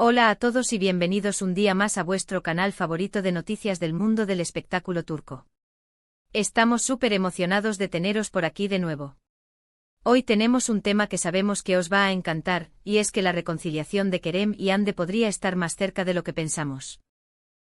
Hola a todos y bienvenidos un día más a vuestro canal favorito de noticias del mundo del espectáculo turco. Estamos súper emocionados de teneros por aquí de nuevo. Hoy tenemos un tema que sabemos que os va a encantar, y es que la reconciliación de Kerem y Hande podría estar más cerca de lo que pensamos.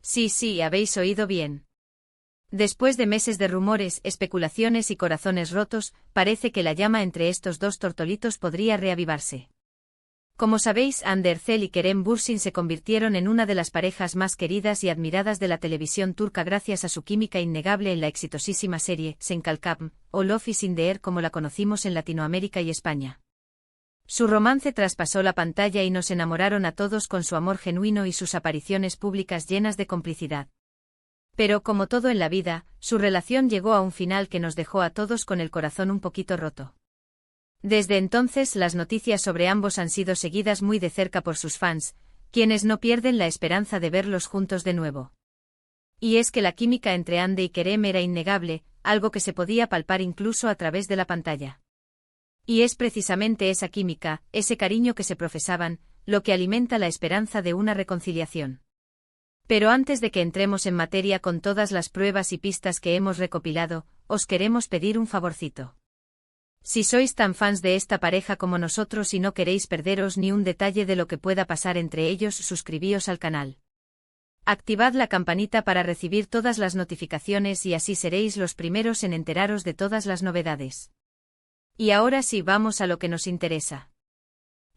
Sí, habéis oído bien. Después de meses de rumores, especulaciones y corazones rotos, parece que la llama entre estos dos tortolitos podría reavivarse. Como sabéis, Hande Erçel y Kerem Bürsin se convirtieron en una de las parejas más queridas y admiradas de la televisión turca gracias a su química innegable en la exitosísima serie Sen Kalkam, o Love is in the Air como la conocimos en Latinoamérica y España. Su romance traspasó la pantalla y nos enamoraron a todos con su amor genuino y sus apariciones públicas llenas de complicidad. Pero como todo en la vida, su relación llegó a un final que nos dejó a todos con el corazón un poquito roto. Desde entonces las noticias sobre ambos han sido seguidas muy de cerca por sus fans, quienes no pierden la esperanza de verlos juntos de nuevo. Y es que la química entre Hande y Kerem era innegable, algo que se podía palpar incluso a través de la pantalla. Y es precisamente esa química, ese cariño que se profesaban, lo que alimenta la esperanza de una reconciliación. Pero antes de que entremos en materia con todas las pruebas y pistas que hemos recopilado, os queremos pedir un favorcito. Si sois tan fans de esta pareja como nosotros y no queréis perderos ni un detalle de lo que pueda pasar entre ellos, suscribíos al canal. Activad la campanita para recibir todas las notificaciones y así seréis los primeros en enteraros de todas las novedades. Y ahora sí, vamos a lo que nos interesa.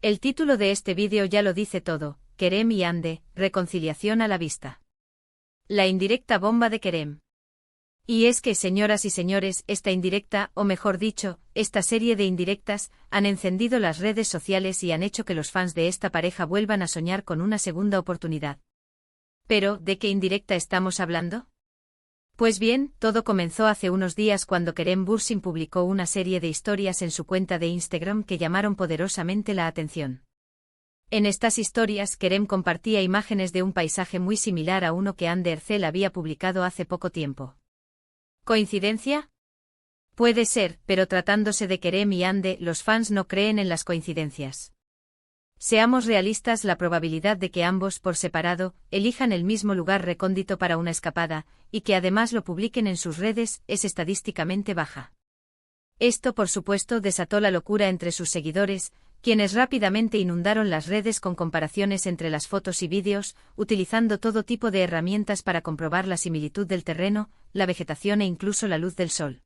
El título de este vídeo ya lo dice todo: Kerem y Hande, reconciliación a la vista. La indirecta bomba de Kerem. Y es que, señoras y señores, esta indirecta, o mejor dicho, esta serie de indirectas, han encendido las redes sociales y han hecho que los fans de esta pareja vuelvan a soñar con una segunda oportunidad. Pero, ¿de qué indirecta estamos hablando? Pues bien, todo comenzó hace unos días cuando Kerem Bürsin publicó una serie de historias en su cuenta de Instagram que llamaron poderosamente la atención. En estas historias, Kerem compartía imágenes de un paisaje muy similar a uno que Hande Erçel había publicado hace poco tiempo. ¿Coincidencia? Puede ser, pero tratándose de Kerem y Hande, los fans no creen en las coincidencias. Seamos realistas, la probabilidad de que ambos, por separado, elijan el mismo lugar recóndito para una escapada, y que además lo publiquen en sus redes, es estadísticamente baja. Esto, por supuesto, desató la locura entre sus seguidores, quienes rápidamente inundaron las redes con comparaciones entre las fotos y vídeos, utilizando todo tipo de herramientas para comprobar la similitud del terreno, la vegetación e incluso la luz del sol.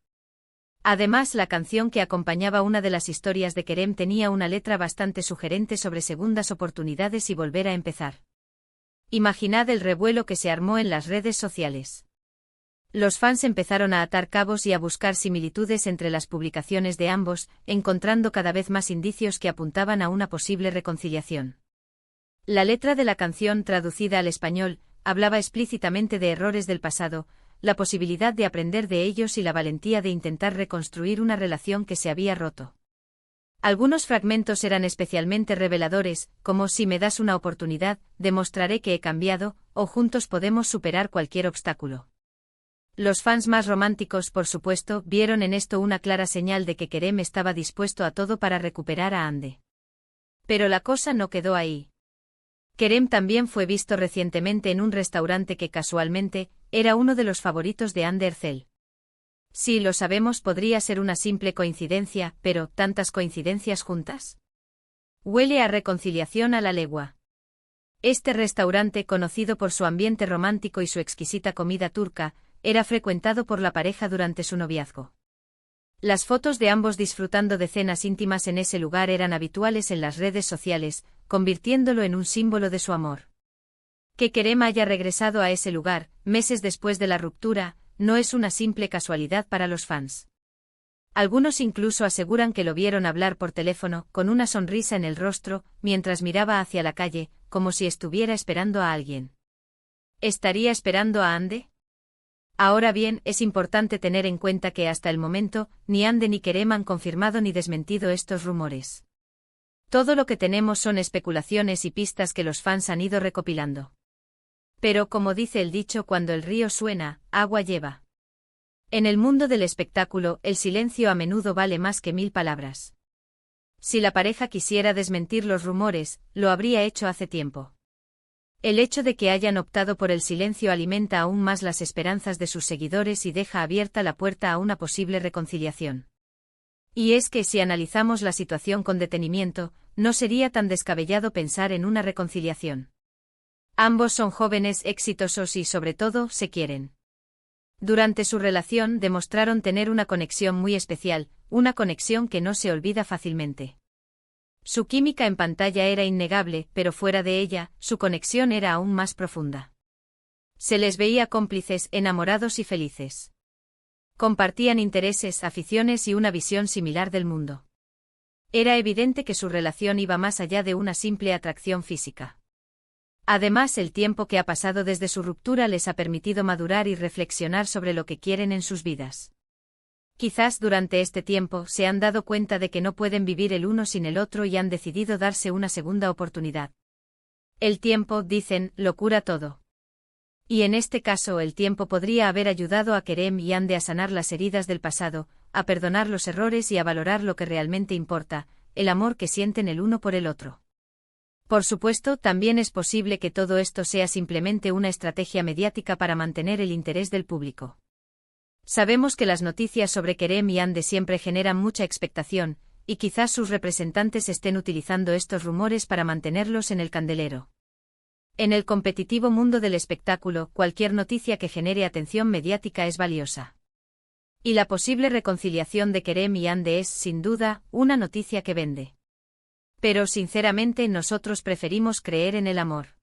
Además, la canción que acompañaba una de las historias de Kerem tenía una letra bastante sugerente sobre segundas oportunidades y volver a empezar. Imaginad el revuelo que se armó en las redes sociales. Los fans empezaron a atar cabos y a buscar similitudes entre las publicaciones de ambos, encontrando cada vez más indicios que apuntaban a una posible reconciliación. La letra de la canción, traducida al español, hablaba explícitamente de errores del pasado, la posibilidad de aprender de ellos y la valentía de intentar reconstruir una relación que se había roto. Algunos fragmentos eran especialmente reveladores, como «Si me das una oportunidad, demostraré que he cambiado», o «Juntos podemos superar cualquier obstáculo». Los fans más románticos, por supuesto, vieron en esto una clara señal de que Kerem estaba dispuesto a todo para recuperar a Hande. Pero la cosa no quedó ahí. Kerem también fue visto recientemente en un restaurante que casualmente era uno de los favoritos de Hande Erçel. Sí, lo sabemos, podría ser una simple coincidencia, pero ¿tantas coincidencias juntas? Huele a reconciliación a la legua. Este restaurante, conocido por su ambiente romántico y su exquisita comida turca, era frecuentado por la pareja durante su noviazgo. Las fotos de ambos disfrutando de cenas íntimas en ese lugar eran habituales en las redes sociales, convirtiéndolo en un símbolo de su amor. Que Kerem haya regresado a ese lugar, meses después de la ruptura, no es una simple casualidad para los fans. Algunos incluso aseguran que lo vieron hablar por teléfono, con una sonrisa en el rostro, mientras miraba hacia la calle, como si estuviera esperando a alguien. ¿Estaría esperando a Hande? Ahora bien, es importante tener en cuenta que hasta el momento, ni Hande ni Kerem han confirmado ni desmentido estos rumores. Todo lo que tenemos son especulaciones y pistas que los fans han ido recopilando. Pero como dice el dicho, cuando el río suena, agua lleva. En el mundo del espectáculo, el silencio a menudo vale más que 1000 palabras. Si la pareja quisiera desmentir los rumores, lo habría hecho hace tiempo. El hecho de que hayan optado por el silencio alimenta aún más las esperanzas de sus seguidores y deja abierta la puerta a una posible reconciliación. Y es que si analizamos la situación con detenimiento, no sería tan descabellado pensar en una reconciliación. Ambos son jóvenes exitosos y sobre todo se quieren. Durante su relación demostraron tener una conexión muy especial, una conexión que no se olvida fácilmente. Su química en pantalla era innegable, pero fuera de ella, su conexión era aún más profunda. Se les veía cómplices, enamorados y felices. Compartían intereses, aficiones y una visión similar del mundo. Era evidente que su relación iba más allá de una simple atracción física. Además, el tiempo que ha pasado desde su ruptura les ha permitido madurar y reflexionar sobre lo que quieren en sus vidas. Quizás durante este tiempo se han dado cuenta de que no pueden vivir el uno sin el otro y han decidido darse una segunda oportunidad. El tiempo, dicen, lo cura todo. Y en este caso el tiempo podría haber ayudado a Kerem y Hande a sanar las heridas del pasado, a perdonar los errores y a valorar lo que realmente importa, el amor que sienten el uno por el otro. Por supuesto, también es posible que todo esto sea simplemente una estrategia mediática para mantener el interés del público. Sabemos que las noticias sobre Kerem y Hande siempre generan mucha expectación, y quizás sus representantes estén utilizando estos rumores para mantenerlos en el candelero. En el competitivo mundo del espectáculo, cualquier noticia que genere atención mediática es valiosa. Y la posible reconciliación de Kerem y Hande es, sin duda, una noticia que vende. Pero sinceramente nosotros preferimos creer en el amor.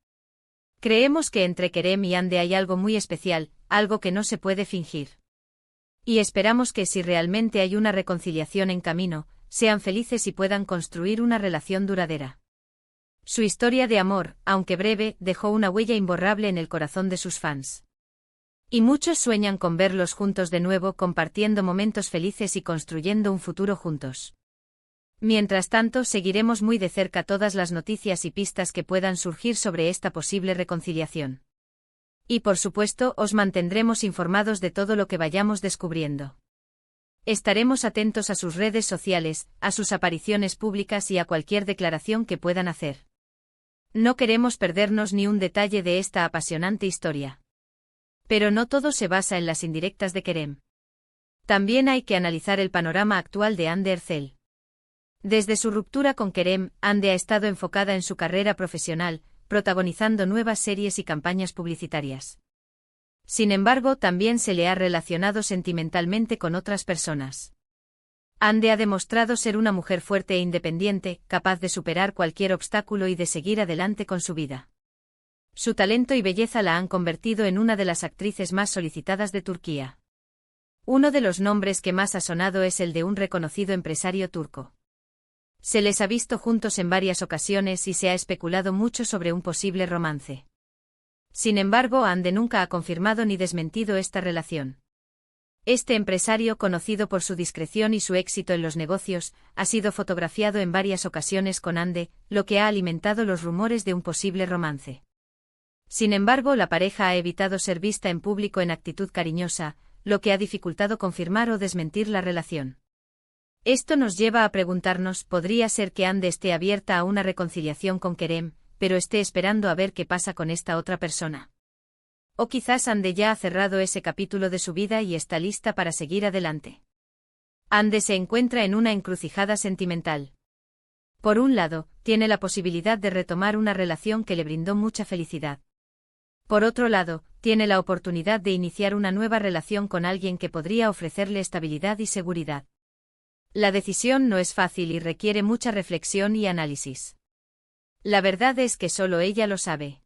Creemos que entre Kerem y Hande hay algo muy especial, algo que no se puede fingir. Y esperamos que si realmente hay una reconciliación en camino, sean felices y puedan construir una relación duradera. Su historia de amor, aunque breve, dejó una huella imborrable en el corazón de sus fans. Y muchos sueñan con verlos juntos de nuevo, compartiendo momentos felices y construyendo un futuro juntos. Mientras tanto, seguiremos muy de cerca todas las noticias y pistas que puedan surgir sobre esta posible reconciliación. Y por supuesto, os mantendremos informados de todo lo que vayamos descubriendo. Estaremos atentos a sus redes sociales, a sus apariciones públicas y a cualquier declaración que puedan hacer. No queremos perdernos ni un detalle de esta apasionante historia. Pero no todo se basa en las indirectas de Kerem. También hay que analizar el panorama actual de Hande Erçel. Desde su ruptura con Kerem, Hande ha estado enfocada en su carrera profesional, protagonizando nuevas series y campañas publicitarias. Sin embargo, también se le ha relacionado sentimentalmente con otras personas. Hande ha demostrado ser una mujer fuerte e independiente, capaz de superar cualquier obstáculo y de seguir adelante con su vida. Su talento y belleza la han convertido en una de las actrices más solicitadas de Turquía. Uno de los nombres que más ha sonado es el de un reconocido empresario turco. Se les ha visto juntos en varias ocasiones y se ha especulado mucho sobre un posible romance. Sin embargo, Hande nunca ha confirmado ni desmentido esta relación. Este empresario, conocido por su discreción y su éxito en los negocios, ha sido fotografiado en varias ocasiones con Hande, lo que ha alimentado los rumores de un posible romance. Sin embargo, la pareja ha evitado ser vista en público en actitud cariñosa, lo que ha dificultado confirmar o desmentir la relación. Esto nos lleva a preguntarnos, ¿podría ser que Hande esté abierta a una reconciliación con Kerem, pero esté esperando a ver qué pasa con esta otra persona? O quizás Hande ya ha cerrado ese capítulo de su vida y está lista para seguir adelante. Hande se encuentra en una encrucijada sentimental. Por un lado, tiene la posibilidad de retomar una relación que le brindó mucha felicidad. Por otro lado, tiene la oportunidad de iniciar una nueva relación con alguien que podría ofrecerle estabilidad y seguridad. La decisión no es fácil y requiere mucha reflexión y análisis. La verdad es que solo ella lo sabe.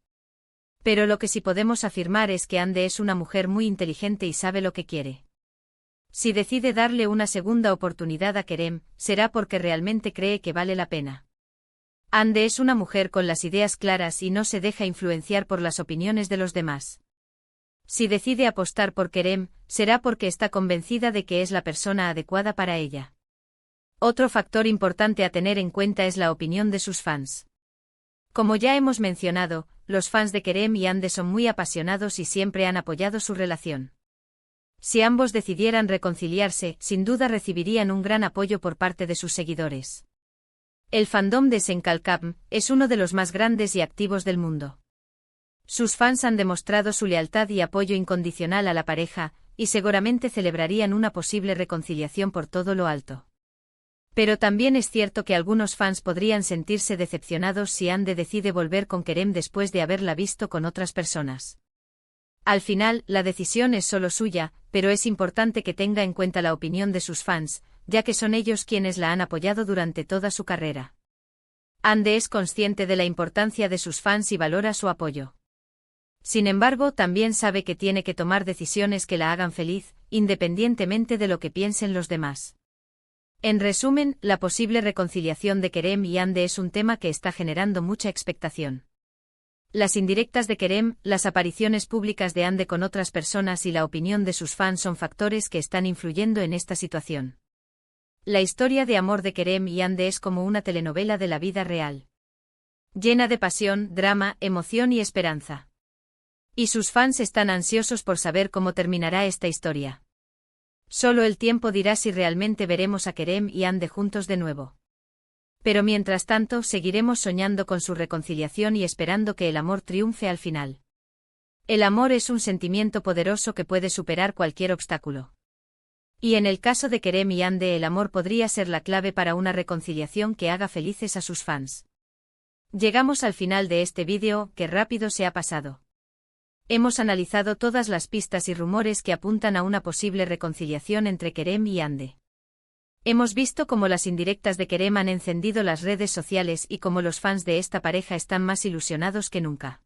Pero lo que sí podemos afirmar es que Hande es una mujer muy inteligente y sabe lo que quiere. Si decide darle una segunda oportunidad a Kerem, será porque realmente cree que vale la pena. Hande es una mujer con las ideas claras y no se deja influenciar por las opiniones de los demás. Si decide apostar por Kerem, será porque está convencida de que es la persona adecuada para ella. Otro factor importante a tener en cuenta es la opinión de sus fans. Como ya hemos mencionado, los fans de Kerem y Hande son muy apasionados y siempre han apoyado su relación. Si ambos decidieran reconciliarse, sin duda recibirían un gran apoyo por parte de sus seguidores. El fandom de Senkalkam es uno de los más grandes y activos del mundo. Sus fans han demostrado su lealtad y apoyo incondicional a la pareja, y seguramente celebrarían una posible reconciliación por todo lo alto. Pero también es cierto que algunos fans podrían sentirse decepcionados si Ande decide volver con Kerem después de haberla visto con otras personas. Al final, la decisión es solo suya, pero es importante que tenga en cuenta la opinión de sus fans, ya que son ellos quienes la han apoyado durante toda su carrera. Ande es consciente de la importancia de sus fans y valora su apoyo. Sin embargo, también sabe que tiene que tomar decisiones que la hagan feliz, independientemente de lo que piensen los demás. En resumen, la posible reconciliación de Kerem y Ande es un tema que está generando mucha expectación. Las indirectas de Kerem, las apariciones públicas de Ande con otras personas y la opinión de sus fans son factores que están influyendo en esta situación. La historia de amor de Kerem y Ande es como una telenovela de la vida real. Llena de pasión, drama, emoción y esperanza. Y sus fans están ansiosos por saber cómo terminará esta historia. Solo el tiempo dirá si realmente veremos a Kerem y Ande juntos de nuevo. Pero mientras tanto seguiremos soñando con su reconciliación y esperando que el amor triunfe al final. El amor es un sentimiento poderoso que puede superar cualquier obstáculo. Y en el caso de Kerem y Ande, el amor podría ser la clave para una reconciliación que haga felices a sus fans. Llegamos al final de este vídeo, que rápido se ha pasado. Hemos analizado todas las pistas y rumores que apuntan a una posible reconciliación entre Kerem y Ande. Hemos visto cómo las indirectas de Kerem han encendido las redes sociales y cómo los fans de esta pareja están más ilusionados que nunca.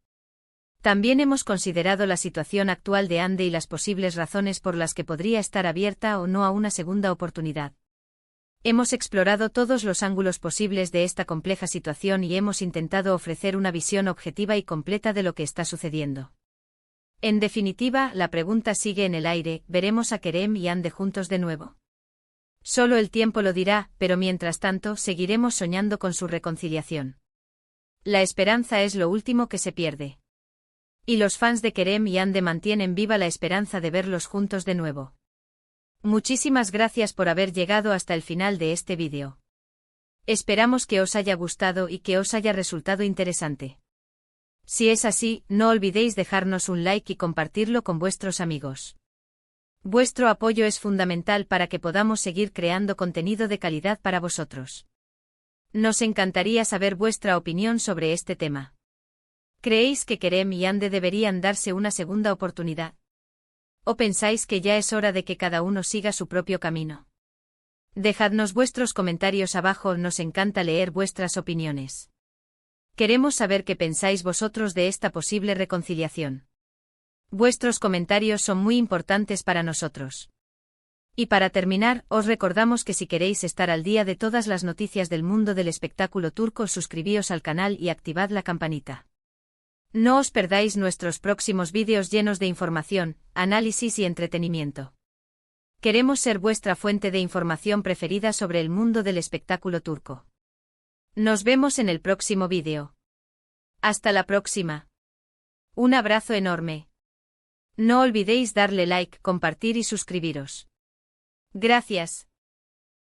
También hemos considerado la situación actual de Ande y las posibles razones por las que podría estar abierta o no a una segunda oportunidad. Hemos explorado todos los ángulos posibles de esta compleja situación y hemos intentado ofrecer una visión objetiva y completa de lo que está sucediendo. En definitiva, la pregunta sigue en el aire: ¿veremos a Kerem y Ande juntos de nuevo? Solo el tiempo lo dirá, pero mientras tanto seguiremos soñando con su reconciliación. La esperanza es lo último que se pierde. Y los fans de Kerem y Ande mantienen viva la esperanza de verlos juntos de nuevo. Muchísimas gracias por haber llegado hasta el final de este vídeo. Esperamos que os haya gustado y que os haya resultado interesante. Si es así, no olvidéis dejarnos un like y compartirlo con vuestros amigos. Vuestro apoyo es fundamental para que podamos seguir creando contenido de calidad para vosotros. Nos encantaría saber vuestra opinión sobre este tema. ¿Creéis que Kerem y Ande deberían darse una segunda oportunidad? ¿O pensáis que ya es hora de que cada uno siga su propio camino? Dejadnos vuestros comentarios abajo, nos encanta leer vuestras opiniones. Queremos saber qué pensáis vosotros de esta posible reconciliación. Vuestros comentarios son muy importantes para nosotros. Y para terminar, os recordamos que si queréis estar al día de todas las noticias del mundo del espectáculo turco, suscribíos al canal y activad la campanita. No os perdáis nuestros próximos vídeos llenos de información, análisis y entretenimiento. Queremos ser vuestra fuente de información preferida sobre el mundo del espectáculo turco. Nos vemos en el próximo vídeo. Hasta la próxima. Un abrazo enorme. No olvidéis darle like, compartir y suscribiros. Gracias.